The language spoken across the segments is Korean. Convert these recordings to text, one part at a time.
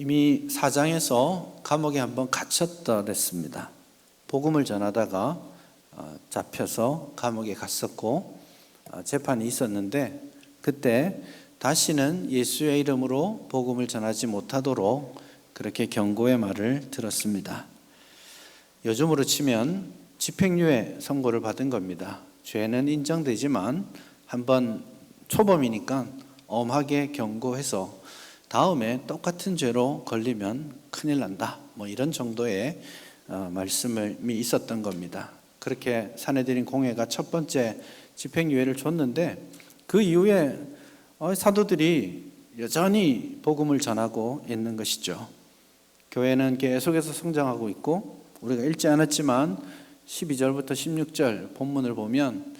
이미 사장에서 감옥에 한번 갇혔다 그랬습니다. 복음을 전하다가 잡혀서 감옥에 갔었고 재판이 있었는데 그때 다시는 예수의 이름으로 복음을 전하지 못하도록 그렇게 경고의 말을 들었습니다. 요즘으로 치면 집행유예 선고를 받은 겁니다. 죄는 인정되지만 한번 초범이니까 엄하게 경고해서 다음에 똑같은 죄로 걸리면 큰일 난다. 이런 정도의 말씀이 있었던 겁니다. 그렇게 사내들인 공회가 첫 번째 집행유예를 줬는데 그 이후에 사도들이 여전히 복음을 전하고 있는 것이죠. 교회는 계속해서 성장하고 있고 우리가 읽지 않았지만 12절부터 16절 본문을 보면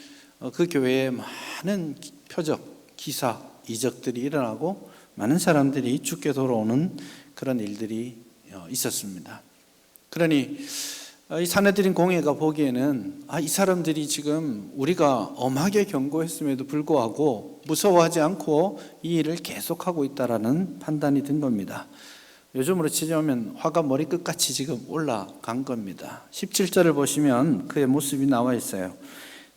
그 교회에 많은 표적, 기사, 이적들이 일어나고 많은 사람들이 죽게 돌아오는 그런 일들이 있었습니다. 그러니 이 사내들인 공회가 보기에는 이 사람들이 지금 우리가 엄하게 경고했음에도 불구하고 무서워하지 않고 이 일을 계속하고 있다라는 판단이 든 겁니다. 요즘으로 치자면 화가 머리끝까지 지금 올라간 겁니다. 17절을 보시면 그의 모습이 나와 있어요.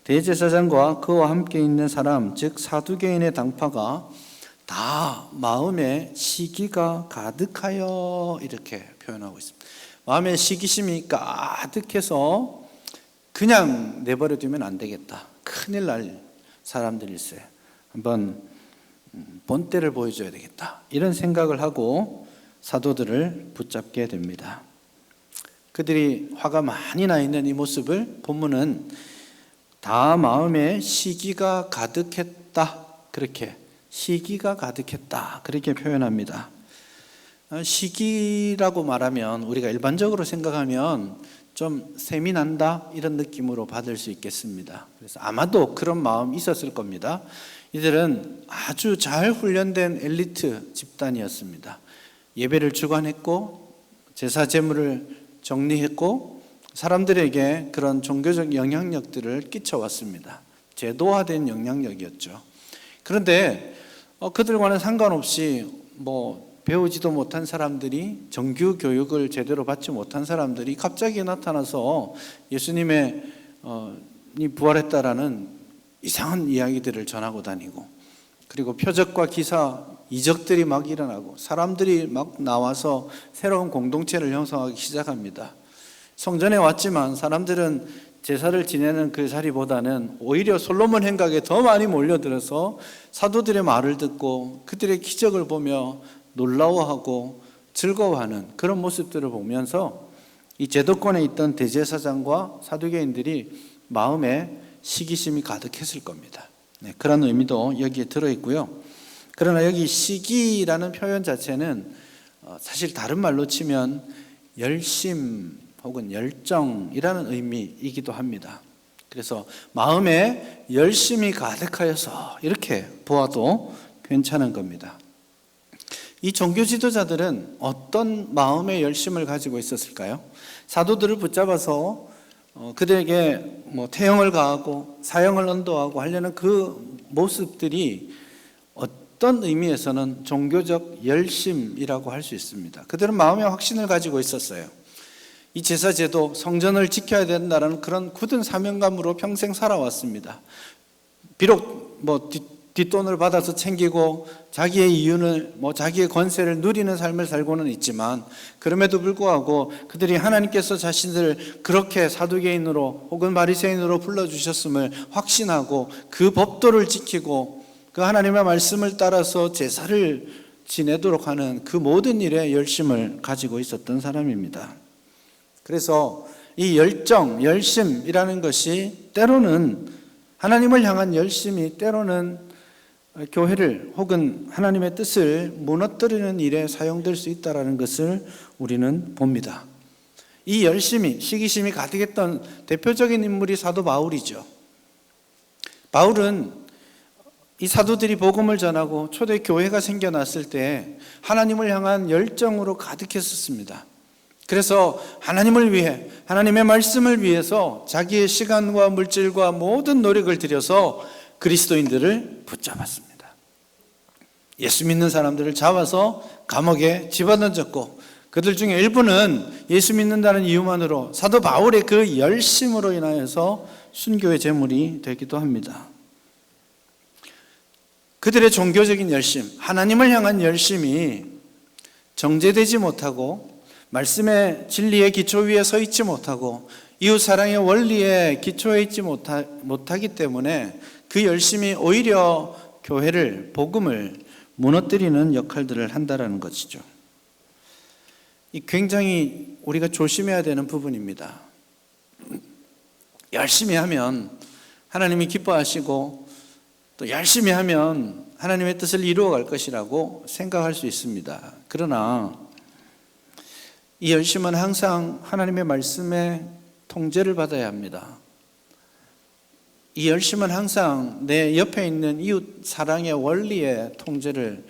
대제사장과 그와 함께 있는 사람, 즉 사두개인의 당파가 다 마음에 시기가 가득하여 이렇게 표현하고 있습니다. 마음에 시기심이 가득해서 그냥 내버려 두면 안 되겠다. 큰일 날 사람들이 있어요. 한번 본때를 보여줘야 되겠다. 이런 생각을 하고 사도들을 붙잡게 됩니다. 그들이 화가 많이 나 있는 이 모습을 본문은 다 마음에 시기가 가득했다. 그렇게 시기가 가득했다. 그렇게 표현합니다. 시기라고 말하면 우리가 일반적으로 생각하면 좀 셈이 난다 이런 느낌으로 받을 수 있겠습니다. 그래서 아마도 그런 마음이 있었을 겁니다. 이들은 아주 잘 훈련된 엘리트 집단이었습니다. 예배를 주관했고 제사 제물을 정리했고 사람들에게 그런 종교적 영향력들을 끼쳐왔습니다. 제도화된 영향력이었죠. 그런데 그들과는 상관없이 배우지도 못한 사람들이 정규 교육을 제대로 받지 못한 사람들이 갑자기 나타나서 예수님의 부활했다라는 이상한 이야기들을 전하고 다니고 그리고 표적과 기사, 이적들이 막 일어나고 사람들이 막 나와서 새로운 공동체를 형성하기 시작합니다. 성전에 왔지만 사람들은 제사를 지내는 그 자리보다는 오히려 솔로몬 행각에 더 많이 몰려들어서 사도들의 말을 듣고 그들의 기적을 보며 놀라워하고 즐거워하는 그런 모습들을 보면서 이 제도권에 있던 대제사장과 사두개인들이 마음에 시기심이 가득했을 겁니다. 그런 의미도 여기에 들어있고요. 그러나 여기 시기라는 표현 자체는 사실 다른 말로 치면 열심 혹은 열정이라는 의미이기도 합니다. 그래서 마음에 열심이 가득하여서 이렇게 보아도 괜찮은 겁니다. 이 종교 지도자들은 어떤 마음의 열심을 가지고 있었을까요? 사도들을 붙잡아서 그들에게 태형을 가하고 사형을 언도하고 하려는 그 모습들이 어떤 의미에서는 종교적 열심이라고 할 수 있습니다. 그들은 마음의 확신을 가지고 있었어요. 이 제사제도 성전을 지켜야 된다는 그런 굳은 사명감으로 평생 살아왔습니다. 비록 뒷돈을 받아서 챙기고 자기의 이윤을 자기의 권세를 누리는 삶을 살고는 있지만 그럼에도 불구하고 그들이 하나님께서 자신들을 그렇게 사두개인으로 혹은 바리새인으로 불러주셨음을 확신하고 그 법도를 지키고 그 하나님의 말씀을 따라서 제사를 지내도록 하는 그 모든 일에 열심을 가지고 있었던 사람입니다. 그래서 이 열정, 열심이라는 것이 때로는 하나님을 향한 열심이 때로는 교회를 혹은 하나님의 뜻을 무너뜨리는 일에 사용될 수 있다는 것을 우리는 봅니다. 이 열심이, 시기심이 가득했던 대표적인 인물이 사도 바울이죠. 바울은 이 사도들이 복음을 전하고 초대 교회가 생겨났을 때 하나님을 향한 열정으로 가득했었습니다. 그래서 하나님을 위해, 하나님의 말씀을 위해서 자기의 시간과 물질과 모든 노력을 들여서 그리스도인들을 붙잡았습니다. 예수 믿는 사람들을 잡아서 감옥에 집어던졌고, 그들 중에 일부는 예수 믿는다는 이유만으로 사도 바울의 그 열심으로 인하여서 순교의 제물이 되기도 합니다. 그들의 종교적인 열심, 하나님을 향한 열심이 정제되지 못하고 말씀의 진리의 기초 위에 서 있지 못하고 이웃 사랑의 원리에 기초해 있지 못하기 때문에 그 열심이 오히려 교회를, 복음을 무너뜨리는 역할들을 한다는 것이죠. 이 굉장히 우리가 조심해야 되는 부분입니다. 열심히 하면 하나님이 기뻐하시고 또 열심히 하면 하나님의 뜻을 이루어갈 것이라고 생각할 수 있습니다. 그러나 이 열심은 항상 하나님의 말씀에 통제를 받아야 합니다. 이 열심은 항상 내 옆에 있는 이웃 사랑의 원리에 통제를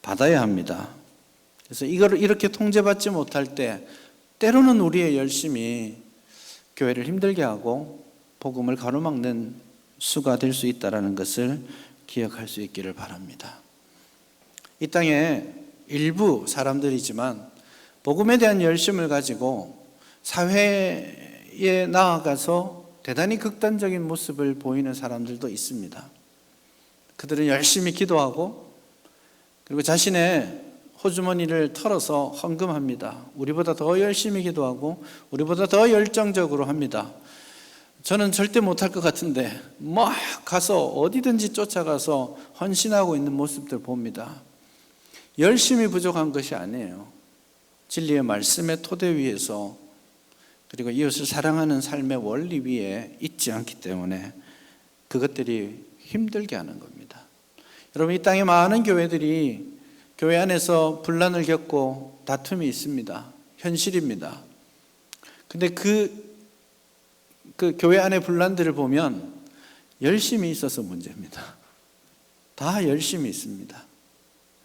받아야 합니다. 그래서 이걸 이렇게 통제받지 못할 때 때로는 우리의 열심이 교회를 힘들게 하고 복음을 가로막는 수가 될 수 있다는 것을 기억할 수 있기를 바랍니다. 이 땅에 일부 사람들이지만 복음에 대한 열심을 가지고 사회에 나아가서 대단히 극단적인 모습을 보이는 사람들도 있습니다. 그들은 열심히 기도하고 그리고 자신의 호주머니를 털어서 헌금합니다. 우리보다 더 열심히 기도하고 우리보다 더 열정적으로 합니다. 저는 절대 못할 것 같은데 막 가서 어디든지 쫓아가서 헌신하고 있는 모습들 봅니다. 열심히 부족한 것이 아니에요. 진리의 말씀의 토대 위에서 그리고 이웃을 사랑하는 삶의 원리 위에 있지 않기 때문에 그것들이 힘들게 하는 겁니다. 여러분, 이 땅에 많은 교회들이 교회 안에서 분란을 겪고 다툼이 있습니다. 현실입니다. 근데 그 교회 안의 분란들을 보면 열심히 있어서 문제입니다. 다 열심히 있습니다.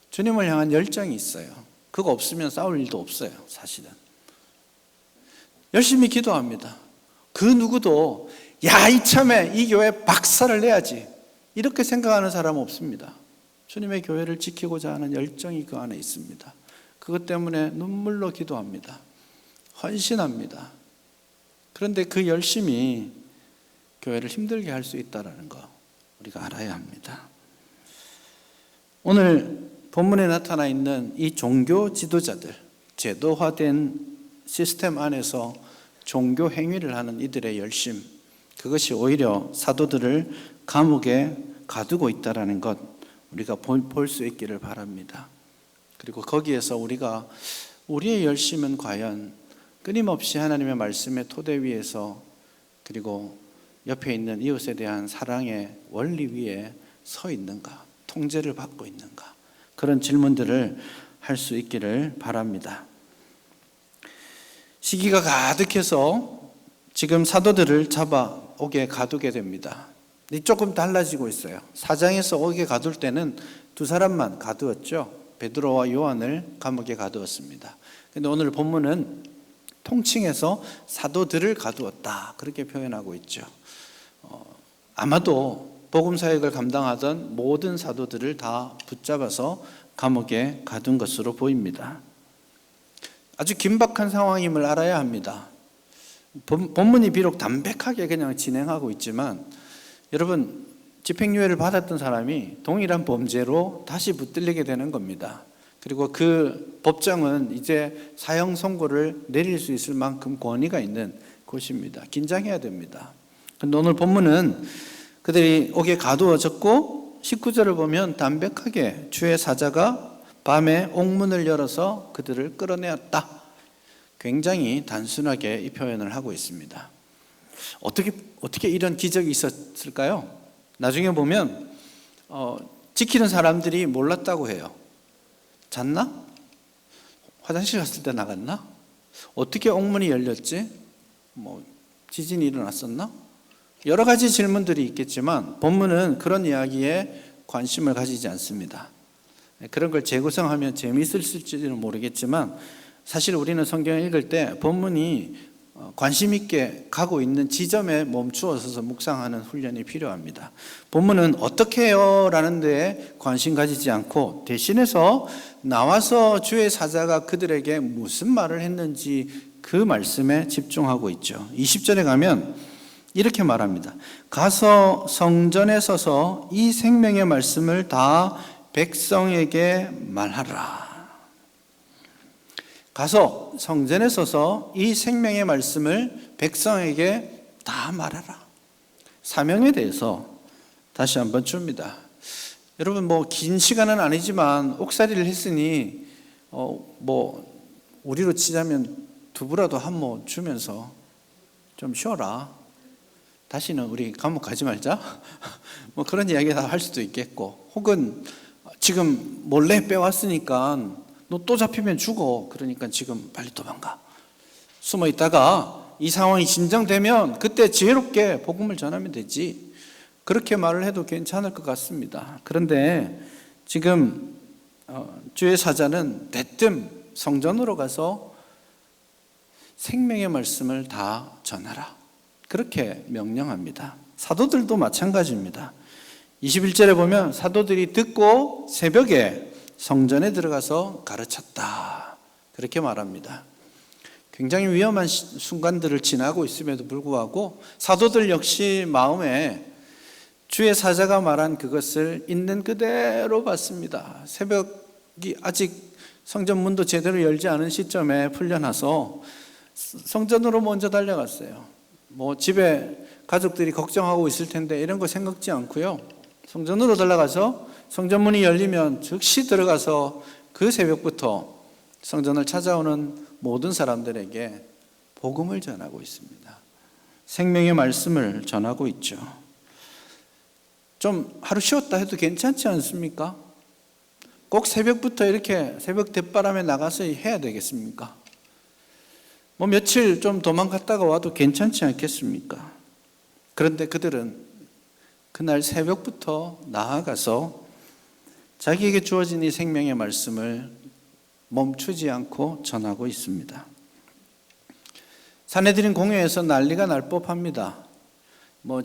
주님을 향한 열정이 있어요. 그거 없으면 싸울 일도 없어요, 사실은. 열심히 기도합니다. 그 누구도 야, 이참에 이 교회 박살을 내야지 이렇게 생각하는 사람은 없습니다. 주님의 교회를 지키고자 하는 열정이 그 안에 있습니다. 그것 때문에 눈물로 기도합니다. 헌신합니다. 그런데 그 열심이 교회를 힘들게 할 수 있다는 거 우리가 알아야 합니다. 오늘 본문에 나타나 있는 이 종교 지도자들, 제도화된 시스템 안에서 종교 행위를 하는 이들의 열심, 그것이 오히려 사도들을 감옥에 가두고 있다는 것 우리가 볼 수 있기를 바랍니다. 그리고 거기에서 우리가 우리의 열심은 과연 끊임없이 하나님의 말씀의 토대 위에서 그리고 옆에 있는 이웃에 대한 사랑의 원리 위에 서 있는가, 통제를 받고 있는가, 그런 질문들을 할 수 있기를 바랍니다. 시기가 가득해서 지금 사도들을 잡아오게 가두게 됩니다. 조금 달라지고 있어요. 4장에서 오게 가둘 때는 두 사람만 가두었죠. 베드로와 요한을 감옥에 가두었습니다. 그런데 오늘 본문은 통칭해서 사도들을 가두었다, 그렇게 표현하고 있죠. 아마도 복음 사역을 감당하던 모든 사도들을 다 붙잡아서 감옥에 가둔 것으로 보입니다. 아주 긴박한 상황임을 알아야 합니다. 본문이 비록 담백하게 그냥 진행하고 있지만 여러분, 집행유예를 받았던 사람이 동일한 범죄로 다시 붙들리게 되는 겁니다. 그리고 그 법정은 이제 사형 선고를 내릴 수 있을 만큼 권위가 있는 곳입니다. 긴장해야 됩니다. 그런데 오늘 본문은 그들이 옥에 가두어졌고 19절을 보면 담백하게 주의 사자가 밤에 옥문을 열어서 그들을 끌어내었다. 굉장히 단순하게 이 표현을 하고 있습니다. 어떻게 이런 기적이 있었을까요? 나중에 보면 지키는 사람들이 몰랐다고 해요. 잤나? 화장실 갔을 때 나갔나? 어떻게 옥문이 열렸지? 지진이 일어났었나? 여러 가지 질문들이 있겠지만 본문은 그런 이야기에 관심을 가지지 않습니다. 그런 걸 재구성하면 재미있을지는 모르겠지만 사실 우리는 성경을 읽을 때 본문이 관심 있게 가고 있는 지점에 멈추어서 묵상하는 훈련이 필요합니다. 본문은 어떻게 해요? 라는 데에 관심 가지지 않고 대신해서 나와서 주의 사자가 그들에게 무슨 말을 했는지 그 말씀에 집중하고 있죠. 20절에 가면 이렇게 말합니다. 가서 성전에 서서 이 생명의 말씀을 다 백성에게 말하라. 가서 성전에 서서 이 생명의 말씀을 백성에게 다 말하라. 사명에 대해서 다시 한번 줍니다. 여러분 긴 시간은 아니지만 옥살이를 했으니 우리로 치자면 두부라도 한 모 주면서 좀 쉬어라. 다시는 우리 감옥 가지 말자. 그런 이야기 다 할 수도 있겠고, 혹은 지금 몰래 빼왔으니까 너 또 잡히면 죽어. 그러니까 지금 빨리 도망가. 숨어 있다가 이 상황이 진정되면 그때 지혜롭게 복음을 전하면 되지. 그렇게 말을 해도 괜찮을 것 같습니다. 그런데 지금 주의 사자는 대뜸 성전으로 가서 생명의 말씀을 다 전하라. 그렇게 명령합니다. 사도들도 마찬가지입니다. 21절에 보면 사도들이 듣고 새벽에 성전에 들어가서 가르쳤다. 그렇게 말합니다. 굉장히 위험한 순간들을 지나고 있음에도 불구하고 사도들 역시 마음에 주의 사자가 말한 그것을 있는 그대로 받습니다. 새벽이 아직 성전 문도 제대로 열지 않은 시점에 풀려나서 성전으로 먼저 달려갔어요. 집에 가족들이 걱정하고 있을 텐데 이런 거 생각지 않고요. 성전으로 달려가서 성전문이 열리면 즉시 들어가서 그 새벽부터 성전을 찾아오는 모든 사람들에게 복음을 전하고 있습니다. 생명의 말씀을 전하고 있죠. 좀 하루 쉬었다 해도 괜찮지 않습니까? 꼭 새벽부터 이렇게 새벽 대바람에 나가서 해야 되겠습니까? 며칠 좀 도망갔다가 와도 괜찮지 않겠습니까? 그런데 그들은 그날 새벽부터 나아가서 자기에게 주어진 이 생명의 말씀을 멈추지 않고 전하고 있습니다. 산헤드린 공회에서 난리가 날 법합니다.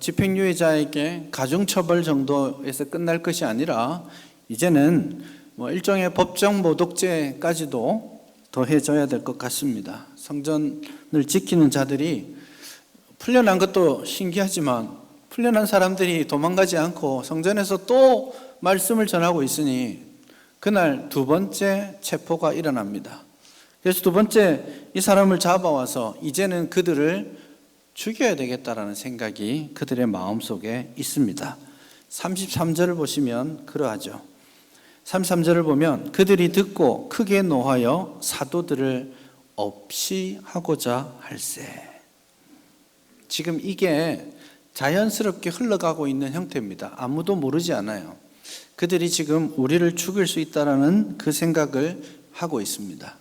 집행유예자에게 가중처벌 정도에서 끝날 것이 아니라 이제는 일종의 법정 모독죄까지도 더해져야 될 것 같습니다. 성전을 지키는 자들이 풀려난 것도 신기하지만 풀려난 사람들이 도망가지 않고 성전에서 또 말씀을 전하고 있으니 그날 두 번째 체포가 일어납니다. 그래서 두 번째 이 사람을 잡아와서 이제는 그들을 죽여야 되겠다라는 생각이 그들의 마음속에 있습니다. 33절을 보시면 그러하죠. 33절을 보면 그들이 듣고 크게 노하여 사도들을 없이 하고자 할세. 지금 이게 자연스럽게 흘러가고 있는 형태입니다. 아무도 모르지 않아요. 그들이 지금 우리를 죽일 수 있다는 그 생각을 하고 있습니다.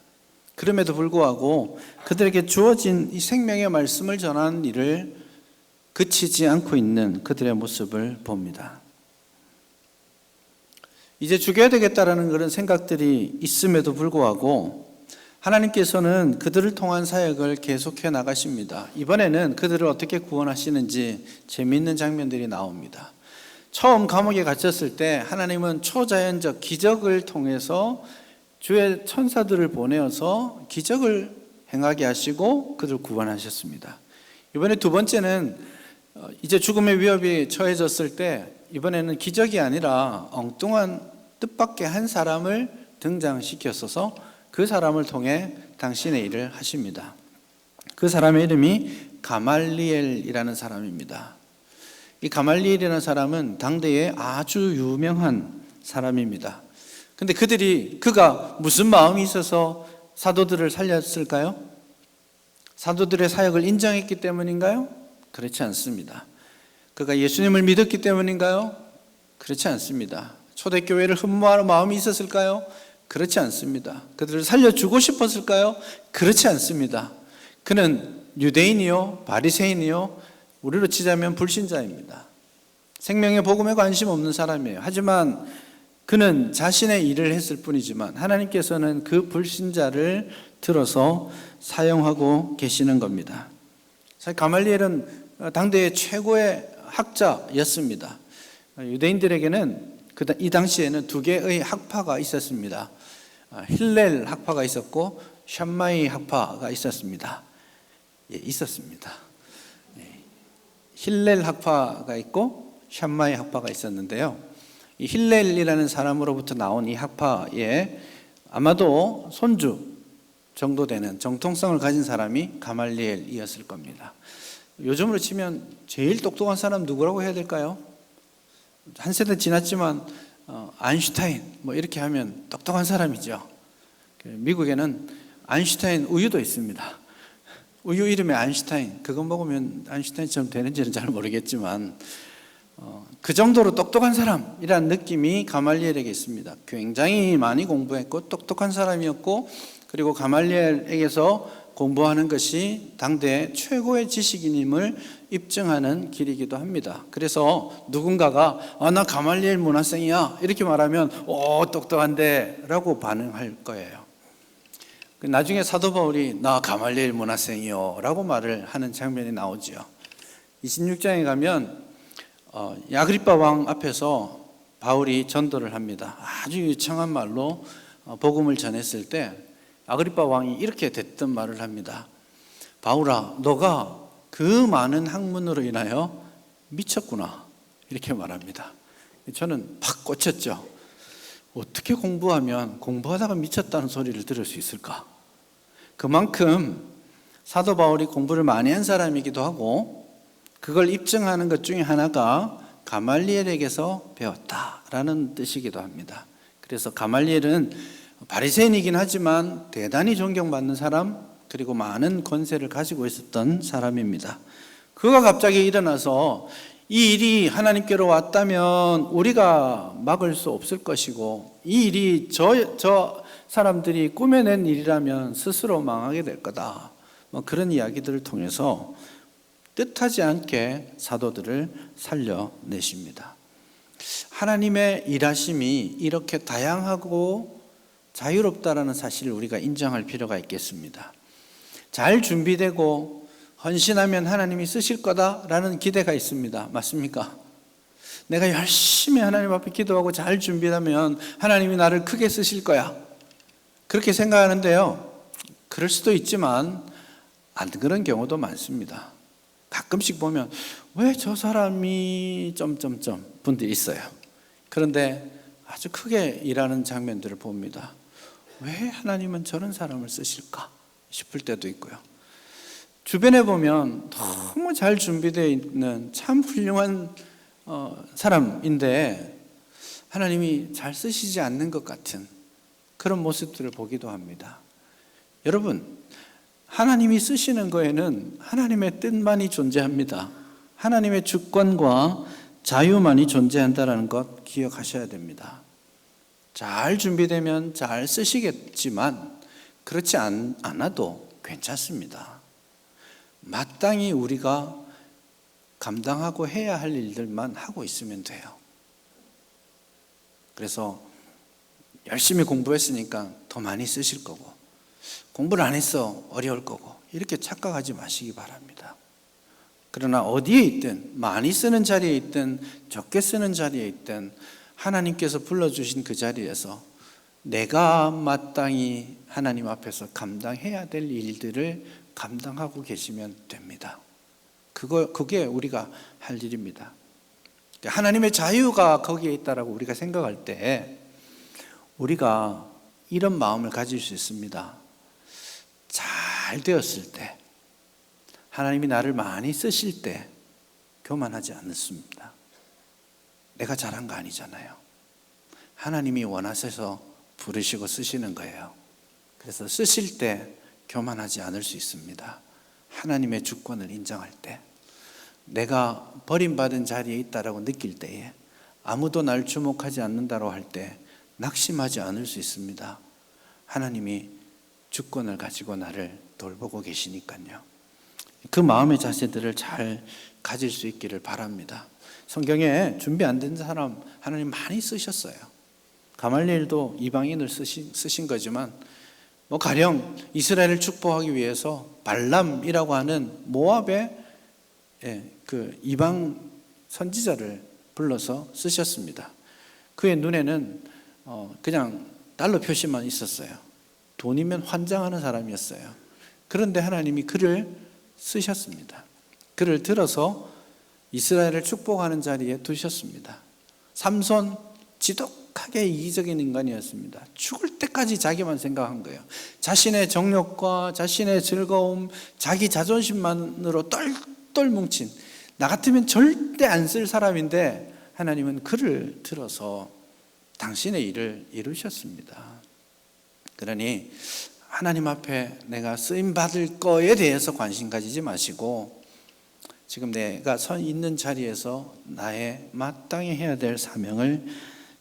그럼에도 불구하고 그들에게 주어진 이 생명의 말씀을 전하는 일을 그치지 않고 있는 그들의 모습을 봅니다. 이제 죽여야 되겠다라는 그런 생각들이 있음에도 불구하고 하나님께서는 그들을 통한 사역을 계속해 나가십니다. 이번에는 그들을 어떻게 구원하시는지 재미있는 장면들이 나옵니다. 처음 감옥에 갇혔을 때 하나님은 초자연적 기적을 통해서 주의 천사들을 보내어서 기적을 행하게 하시고 그들을 구원하셨습니다. 이번에 두 번째는 이제 죽음의 위협이 처해졌을 때 이번에는 기적이 아니라 엉뚱한 뜻밖의 한 사람을 등장시켰어서 그 사람을 통해 당신의 일을 하십니다. 그 사람의 이름이 가말리엘이라는 사람입니다. 이 가말리엘이라는 사람은 당대에 아주 유명한 사람입니다. 근데 그가 무슨 마음이 있어서 사도들을 살렸을까요? 사도들의 사역을 인정했기 때문인가요? 그렇지 않습니다. 그가 예수님을 믿었기 때문인가요? 그렇지 않습니다. 초대교회를 흠모하는 마음이 있었을까요? 그렇지 않습니다. 그들을 살려주고 싶었을까요? 그렇지 않습니다. 그는 유대인이요, 바리새인이요, 우리로 치자면 불신자입니다. 생명의 복음에 관심 없는 사람이에요. 하지만 그는 자신의 일을 했을 뿐이지만 하나님께서는 그 불신자를 들어서 사용하고 계시는 겁니다. 사실 가말리엘은 당대의 최고의 학자였습니다. 유대인들에게는 이 당시에는 두 개의 학파가 있었습니다. 힐렐 학파가 있었고 샴마이 학파가 있었습니다. 있었습니다. 힐렐 학파가 있고 샴마이 학파가 있었는데요. 이 힐렐이라는 사람으로부터 나온 이 학파에 아마도 손주 정도 되는 정통성을 가진 사람이 가말리엘이었을 겁니다. 요즘으로 치면 제일 똑똑한 사람 누구라고 해야 될까요? 한 세대 지났지만 아인슈타인 뭐 이렇게 하면 똑똑한 사람이죠. 미국에는 아인슈타인 우유도 있습니다. 우유 이름이 아인슈타인. 그거 먹으면 아인슈타인처럼 되는지는 잘 모르겠지만 그 정도로 똑똑한 사람이라는 느낌이 가말리엘에게 있습니다. 굉장히 많이 공부했고 똑똑한 사람이었고, 그리고 가말리엘에게서 공부하는 것이 당대 최고의 지식인임을 입증하는 길이기도 합니다. 그래서 누군가가 나 가말리엘 문화생이야 이렇게 말하면 똑똑한데 라고 반응할 거예요. 나중에 사도 바울이 나 가말리엘 문화생이요 라고 말을 하는 장면이 나오죠. 26장에 가면 야그리빠 왕 앞에서 바울이 전도를 합니다. 아주 유창한 말로 복음을 전했을 때 아그리빠 왕이 이렇게 됐던 말을 합니다. 바울아, 너가 그 많은 학문으로 인하여 미쳤구나 이렇게 말합니다. 저는 팍 꽂혔죠. 어떻게 공부하면 공부하다가 미쳤다는 소리를 들을 수 있을까? 그만큼 사도 바울이 공부를 많이 한 사람이기도 하고, 그걸 입증하는 것 중에 하나가 가말리엘에게서 배웠다라는 뜻이기도 합니다. 그래서 가말리엘은 바리새인이긴 하지만 대단히 존경받는 사람, 그리고 많은 권세를 가지고 있었던 사람입니다. 그가 갑자기 일어나서 이 일이 하나님께로 왔다면 우리가 막을 수 없을 것이고, 이 일이 저 사람들이 꾸며낸 일이라면 스스로 망하게 될 거다, 그런 이야기들을 통해서 뜻하지 않게 사도들을 살려내십니다. 하나님의 일하심이 이렇게 다양하고 자유롭다라는 사실을 우리가 인정할 필요가 있겠습니다. 잘 준비되고 헌신하면 하나님이 쓰실 거다라는 기대가 있습니다. 맞습니까? 내가 열심히 하나님 앞에 기도하고 잘 준비하면 하나님이 나를 크게 쓰실 거야, 그렇게 생각하는데요, 그럴 수도 있지만 안 그런 경우도 많습니다. 가끔씩 보면 왜 저 사람이 점점점 분들이 있어요. 그런데 아주 크게 일하는 장면들을 봅니다. 왜 하나님은 저런 사람을 쓰실까 싶을 때도 있고요. 주변에 보면 너무 잘 준비되어 있는 참 훌륭한 사람인데 하나님이 잘 쓰시지 않는 것 같은 그런 모습들을 보기도 합니다. 여러분, 하나님이 쓰시는 거에는 하나님의 뜻만이 존재합니다. 하나님의 주권과 자유만이 존재한다는 것 기억하셔야 됩니다. 잘 준비되면 잘 쓰시겠지만 그렇지 않아도 괜찮습니다. 마땅히 우리가 감당하고 해야 할 일들만 하고 있으면 돼요. 그래서 열심히 공부했으니까 더 많이 쓰실 거고, 공부를 안 했어 어려울 거고, 이렇게 착각하지 마시기 바랍니다. 그러나 어디에 있든, 많이 쓰는 자리에 있든 적게 쓰는 자리에 있든 하나님께서 불러주신 그 자리에서 내가 마땅히 하나님 앞에서 감당해야 될 일들을 감당하고 계시면 됩니다. 그게 우리가 할 일입니다. 하나님의 자유가 거기에 있다라고 우리가 생각할 때 우리가 이런 마음을 가질 수 있습니다. 잘 되었을 때, 하나님이 나를 많이 쓰실 때 교만하지 않습니다. 내가 잘한 거 아니잖아요. 하나님이 원하셔서 부르시고 쓰시는 거예요. 그래서 쓰실 때 교만하지 않을 수 있습니다. 하나님의 주권을 인정할 때, 내가 버림받은 자리에 있다라고 느낄 때에, 아무도 날 주목하지 않는다고 할 때 낙심하지 않을 수 있습니다. 하나님이 주권을 가지고 나를 돌보고 계시니까요. 그 마음의 자세들을 잘 가질 수 있기를 바랍니다. 성경에 준비 안 된 사람 하나님 많이 쓰셨어요. 가말리엘도 이방인을 쓰신 거지만 가령 이스라엘을 축복하기 위해서 발람이라고 하는 모압의 그 이방 선지자를 불러서 쓰셨습니다. 그의 눈에는 그냥 달러 표시만 있었어요. 돈이면 환장하는 사람이었어요. 그런데 하나님이 그를 쓰셨습니다. 그를 들어서 이스라엘을 축복하는 자리에 두셨습니다. 삼손 지독하게 이기적인 인간이었습니다. 죽을 때까지 자기만 생각한 거예요. 자신의 정욕과 자신의 즐거움, 자기 자존심만으로 똘똘 뭉친, 나 같으면 절대 안 쓸 사람인데 하나님은 그를 들어서 당신의 일을 이루셨습니다. 그러니 하나님 앞에 내가 쓰임 받을 거에 대해서 관심 가지지 마시고 지금 내가 서 있는 자리에서 나의 마땅히 해야 될 사명을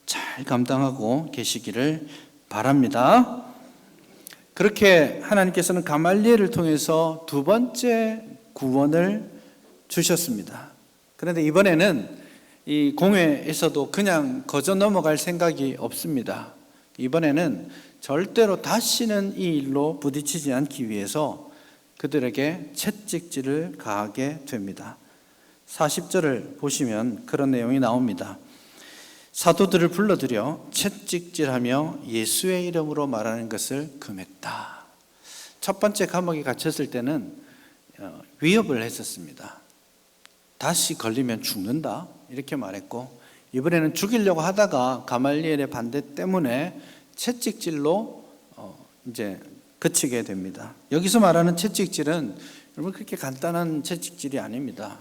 잘 감당하고 계시기를 바랍니다. 그렇게 하나님께서는 가말리엘을 통해서 두 번째 구원을 주셨습니다. 그런데 이번에는 이 공회에서도 그냥 거저 넘어갈 생각이 없습니다. 이번에는 절대로 다시는 이 일로 부딪히지 않기 위해서 그들에게 채찍질을 가하게 됩니다. 40절을 보시면 그런 내용이 나옵니다. 사도들을 불러들여 채찍질하며 예수의 이름으로 말하는 것을 금했다. 첫 번째 감옥에 갇혔을 때는 위협을 했었습니다. 다시 걸리면 죽는다 이렇게 말했고, 이번에는 죽이려고 하다가 가말리엘의 반대 때문에 채찍질로 이제 그치게 됩니다. 여기서 말하는 채찍질은 여러분 그렇게 간단한 채찍질이 아닙니다.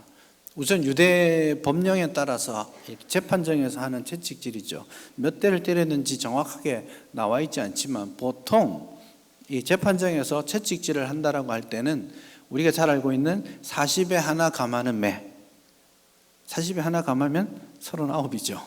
우선 유대 법령에 따라서 재판정에서 하는 채찍질이죠. 몇 대를 때렸는지 정확하게 나와 있지 않지만 보통 이 재판정에서 채찍질을 한다라고 할 때는 우리가 잘 알고 있는 40에 하나 감하는 매, 40에 하나 감하면 39이죠.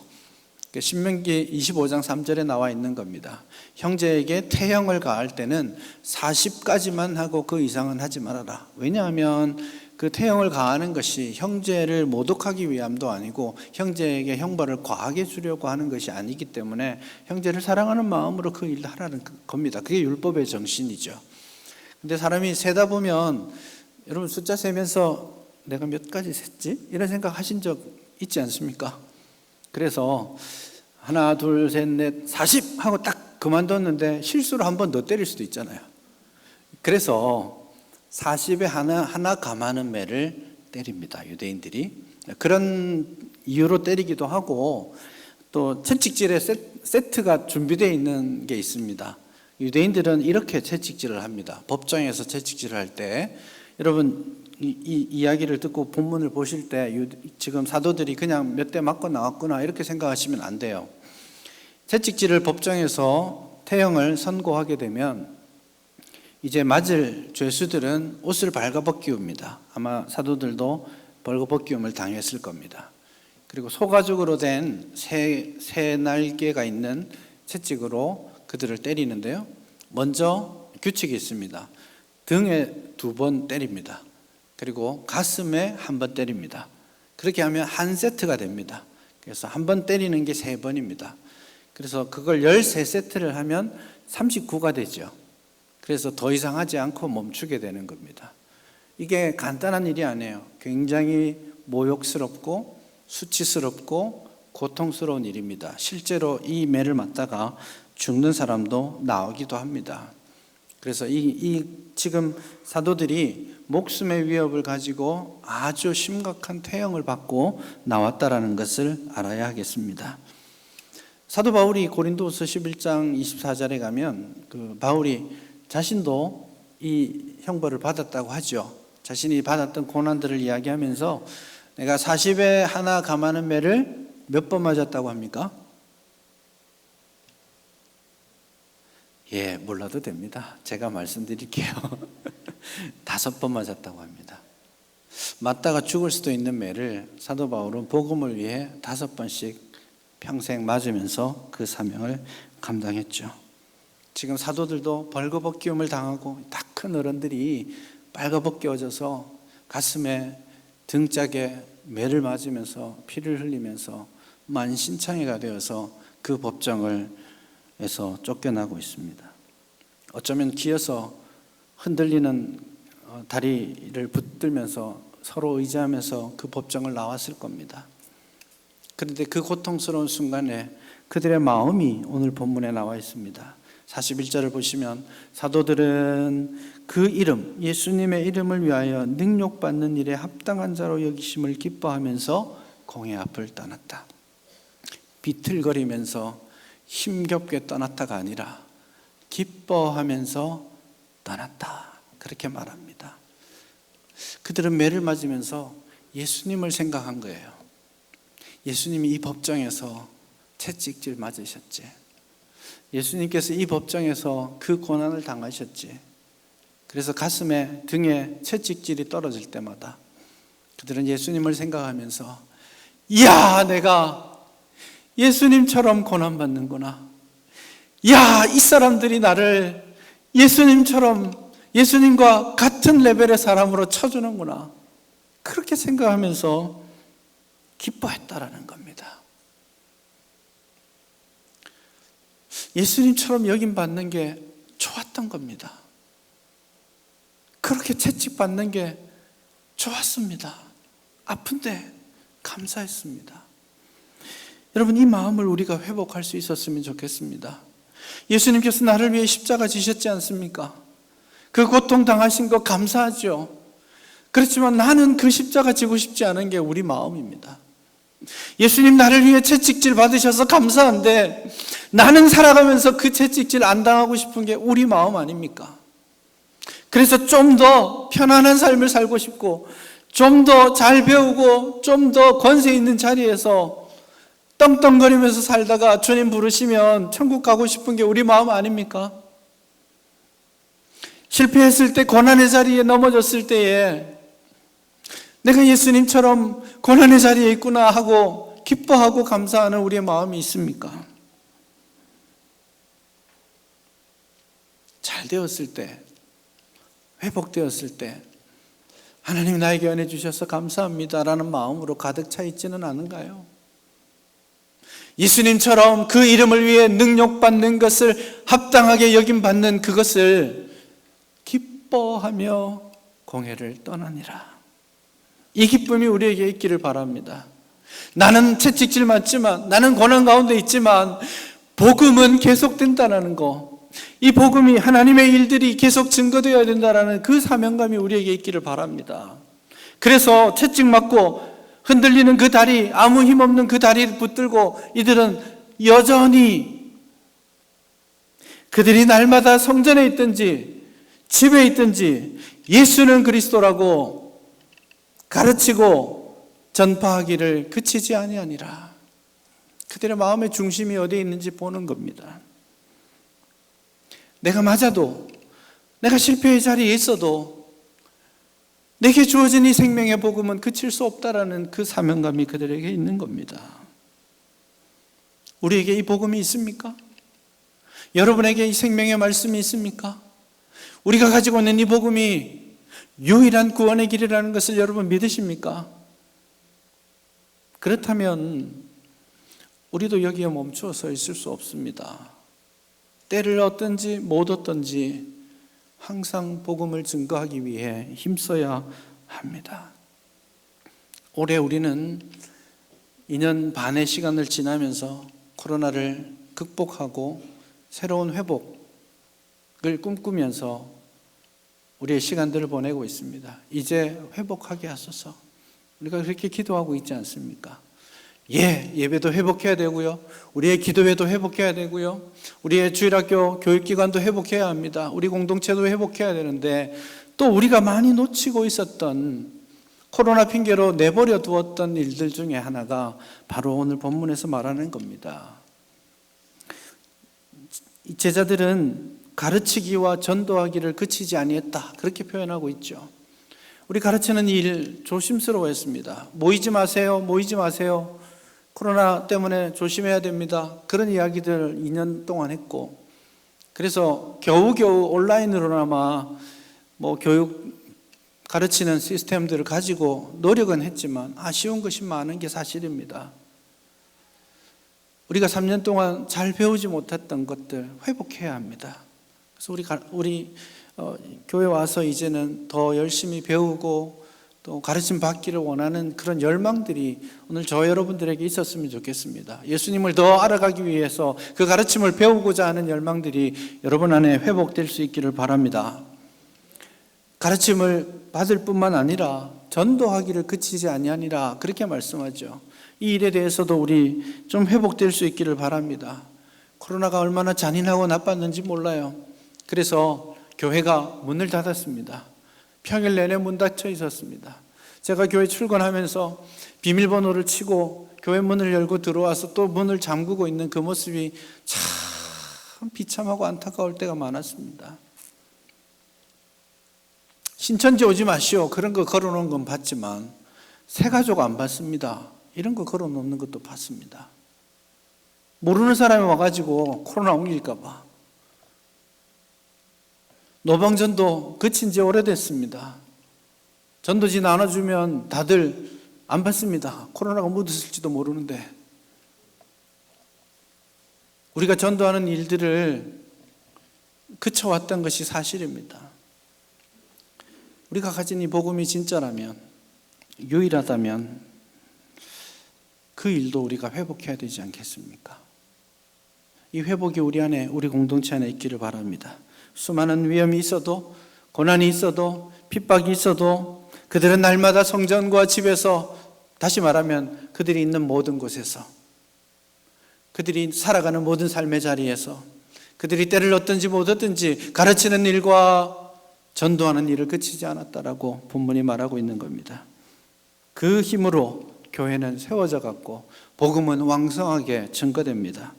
신명기 25장 3절에 나와 있는 겁니다. 형제에게 태형을 가할 때는 40까지만 하고 그 이상은 하지 말아라. 왜냐하면 그 태형을 가하는 것이 형제를 모독하기 위함도 아니고 형제에게 형벌을 과하게 주려고 하는 것이 아니기 때문에 형제를 사랑하는 마음으로 그 일을 하라는 겁니다. 그게 율법의 정신이죠. 근데 사람이 세다 보면 여러분 숫자 세면서 내가 몇 가지 셌지? 이런 생각 하신 적 있지 않습니까? 그래서 하나 둘 셋 넷 40 하고 딱 그만뒀는데 실수로 한 번 더 때릴 수도 있잖아요. 그래서 40에 하나 감하는 매를 때립니다. 유대인들이 그런 이유로 때리기도 하고, 또 채찍질에 세트가 준비되어 있는 게 있습니다. 유대인들은 이렇게 채찍질을 합니다. 법정에서 채찍질을 할 때 여러분 이 이야기를 듣고 본문을 보실 때 지금 사도들이 그냥 몇 대 맞고 나왔구나 이렇게 생각하시면 안 돼요. 채찍질을 법정에서 태형을 선고하게 되면 이제 맞을 죄수들은 옷을 발가벗기웁니다. 아마 사도들도 벌거벗기움을 당했을 겁니다. 그리고 소가죽으로 된 새 날개가 있는 채찍으로 그들을 때리는데요. 먼저 규칙이 있습니다. 등에 2번 때립니다. 그리고 가슴에 1번 때립니다. 그렇게 하면 한 세트가 됩니다. 그래서 1번 때리는 게 3번입니다. 그래서 그걸 13세트를 하면 39가 되죠. 그래서 더 이상 하지 않고 멈추게 되는 겁니다. 이게 간단한 일이 아니에요. 굉장히 모욕스럽고 수치스럽고 고통스러운 일입니다. 실제로 이 매를 맞다가 죽는 사람도 나오기도 합니다. 그래서 지금 사도들이 목숨의 위협을 가지고 아주 심각한 태형을 받고 나왔다라는 것을 알아야 하겠습니다. 사도 바울이 고린도후서 11장 24절에 가면 그 바울이 자신도 이 형벌을 받았다고 하죠. 자신이 받았던 고난들을 이야기하면서 내가 40에 하나 감하는 매를 몇 번 맞았다고 합니까? 예, 몰라도 됩니다. 제가 말씀드릴게요. 5번 맞았다고 합니다. 맞다가 죽을 수도 있는 매를 사도 바울은 복음을 위해 5번씩 평생 맞으면서 그 사명을 감당했죠. 지금 사도들도 벌거벗기움을 당하고 다 큰 어른들이 빨가벗겨져서 가슴에 등짝에 매를 맞으면서 피를 흘리면서 만신창이가 되어서 그 법정을 에서 쫓겨나고 있습니다. 어쩌면 기어서 흔들리는 다리를 붙들면서 서로 의지하면서 그 법정을 나왔을 겁니다. 그런데 그 고통스러운 순간에 그들의 마음이 오늘 본문에 나와 있습니다. 41절을 보시면 사도들은 그 이름, 예수님의 이름을 위하여 능욕받는 일에 합당한 자로 여기심을 기뻐하면서 공회 앞을 떠났다. 비틀거리면서 힘겹게 떠났다가 아니라 기뻐하면서 떠났다. 그렇게 말합니다. 그들은 매를 맞으면서 예수님을 생각한 거예요. 예수님이 이 법정에서 채찍질 맞으셨지. 예수님께서 이 법정에서 그 고난을 당하셨지. 그래서 가슴에 등에 채찍질이 떨어질 때마다 그들은 예수님을 생각하면서 이야, 내가 예수님처럼 고난받는구나. 야, 이 사람들이 나를 예수님과 같은 레벨의 사람으로 쳐주는구나. 그렇게 생각하면서 기뻐했다라는 겁니다. 예수님처럼 여김받는 게 좋았던 겁니다. 그렇게 채찍받는 게 좋았습니다. 아픈데 감사했습니다. 여러분, 이 마음을 우리가 회복할 수 있었으면 좋겠습니다. 예수님께서 나를 위해 십자가 지셨지 않습니까? 그 고통 당하신 거 감사하죠. 그렇지만 나는 그 십자가 지고 싶지 않은 게 우리 마음입니다. 예수님 나를 위해 채찍질 받으셔서 감사한데 나는 살아가면서 그 채찍질 안 당하고 싶은 게 우리 마음 아닙니까? 그래서 좀 더 편안한 삶을 살고 싶고 좀 더 잘 배우고 좀 더 권세 있는 자리에서 떵떵거리면서 살다가 주님 부르시면 천국 가고 싶은 게 우리 마음 아닙니까? 실패했을 때, 고난의 자리에 넘어졌을 때에 내가 예수님처럼 고난의 자리에 있구나 하고 기뻐하고 감사하는 우리의 마음이 있습니까? 잘 되었을 때, 회복되었을 때 하나님 나에게 은혜 주셔서 감사합니다라는 마음으로 가득 차 있지는 않은가요? 예수님처럼 그 이름을 위해 능욕받는 것을 합당하게 여김받는 그것을 기뻐하며 공회를 떠나니라. 이 기쁨이 우리에게 있기를 바랍니다. 나는 채찍질 맞지만, 나는 고난 가운데 있지만 복음은 계속된다는 거, 이 복음이 하나님의 일들이 계속 증거되어야 된다는 그 사명감이 우리에게 있기를 바랍니다. 그래서 채찍 맞고 흔들리는 그 다리, 아무 힘없는 그 다리를 붙들고 이들은 여전히 그들이 날마다 성전에 있든지 집에 있든지 예수는 그리스도라고 가르치고 전파하기를 그치지 아니하니라. 그들의 마음의 중심이 어디에 있는지 보는 겁니다. 내가 맞아도, 내가 실패의 자리에 있어도 내게 주어진 이 생명의 복음은 그칠 수 없다라는 그 사명감이 그들에게 있는 겁니다. 우리에게 이 복음이 있습니까? 여러분에게 이 생명의 말씀이 있습니까? 우리가 가지고 있는 이 복음이 유일한 구원의 길이라는 것을 여러분 믿으십니까? 그렇다면 우리도 여기에 멈추어서 있을 수 없습니다. 때를 얻든지 못 얻든지 항상 복음을 증거하기 위해 힘써야 합니다. 올해 우리는 2년 반의 시간을 지나면서 코로나를 극복하고 새로운 회복을 꿈꾸면서 우리의 시간들을 보내고 있습니다. 이제 회복하게 하소서. 우리가 그렇게 기도하고 있지 않습니까? 예배도 회복해야 되고요. 우리의 기도회도 회복해야 되고요. 우리의 주일학교 교육기관도 회복해야 합니다. 우리 공동체도 회복해야 되는데 또 우리가 많이 놓치고 있었던 코로나 핑계로 내버려 두었던 일들 중에 하나가 바로 오늘 본문에서 말하는 겁니다. 이 제자들은 가르치기와 전도하기를 그치지 아니했다. 그렇게 표현하고 있죠. 우리 가르치는 일 조심스러워했습니다. 모이지 마세요. 모이지 마세요. 코로나 때문에 조심해야 됩니다. 그런 이야기들 2년 동안 했고, 그래서 겨우겨우 온라인으로나마 교육 가르치는 시스템들을 가지고 노력은 했지만 아쉬운 것이 많은 게 사실입니다. 우리가 3년 동안 잘 배우지 못했던 것들 회복해야 합니다. 그래서 우리 교회 와서 이제는 더 열심히 배우고 또 가르침 받기를 원하는 그런 열망들이 오늘 저 여러분들에게 있었으면 좋겠습니다. 예수님을 더 알아가기 위해서 그 가르침을 배우고자 하는 열망들이 여러분 안에 회복될 수 있기를 바랍니다. 가르침을 받을 뿐만 아니라 전도하기를 그치지 아니하니라 그렇게 말씀하죠. 이 일에 대해서도 우리 좀 회복될 수 있기를 바랍니다. 코로나가 얼마나 잔인하고 나빴는지 몰라요. 그래서 교회가 문을 닫았습니다. 평일 내내 문 닫혀 있었습니다. 제가 교회 출근하면서 비밀번호를 치고 교회 문을 열고 들어와서 또 문을 잠그고 있는 그 모습이 참 비참하고 안타까울 때가 많았습니다. 신천지 오지 마시오. 그런 거 걸어놓은 건 봤지만 새가족 안 받습니다. 이런 거 걸어놓는 것도 봤습니다. 모르는 사람이 와가지고 코로나 옮길까 봐. 노방전도 그친 지 오래됐습니다. 전도지 나눠주면 다들 안 받습니다. 코로나가 묻었을지도 모르는데. 우리가 전도하는 일들을 그쳐왔던 것이 사실입니다. 우리가 가진 이 복음이 진짜라면, 유일하다면 그 일도 우리가 회복해야 되지 않겠습니까? 이 회복이 우리 안에, 우리 공동체 안에 있기를 바랍니다. 수많은 위험이 있어도, 고난이 있어도, 핍박이 있어도 그들은 날마다 성전과 집에서, 다시 말하면 그들이 있는 모든 곳에서, 그들이 살아가는 모든 삶의 자리에서 그들이 때를 얻든지 못 얻든지 가르치는 일과 전도하는 일을 그치지 않았다라고 본문이 말하고 있는 겁니다. 그 힘으로 교회는 세워져 갔고 복음은 왕성하게 증거됩니다.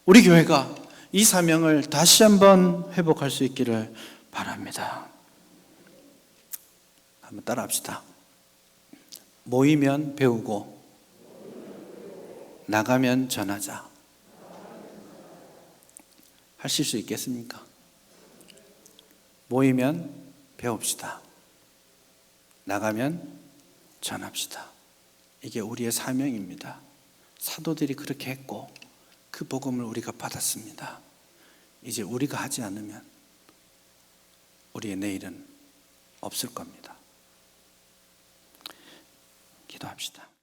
우리 교회가 이 사명을 다시 한번 회복할 수 있기를 바랍니다. 한번 따라합시다. 모이면 배우고 나가면 전하자. 하실 수 있겠습니까? 모이면 배웁시다. 나가면 전합시다. 이게 우리의 사명입니다. 사도들이 그렇게 했고 그 복음을 우리가 받았습니다. 이제 우리가 하지 않으면 우리의 내일은 없을 겁니다. 기도합시다.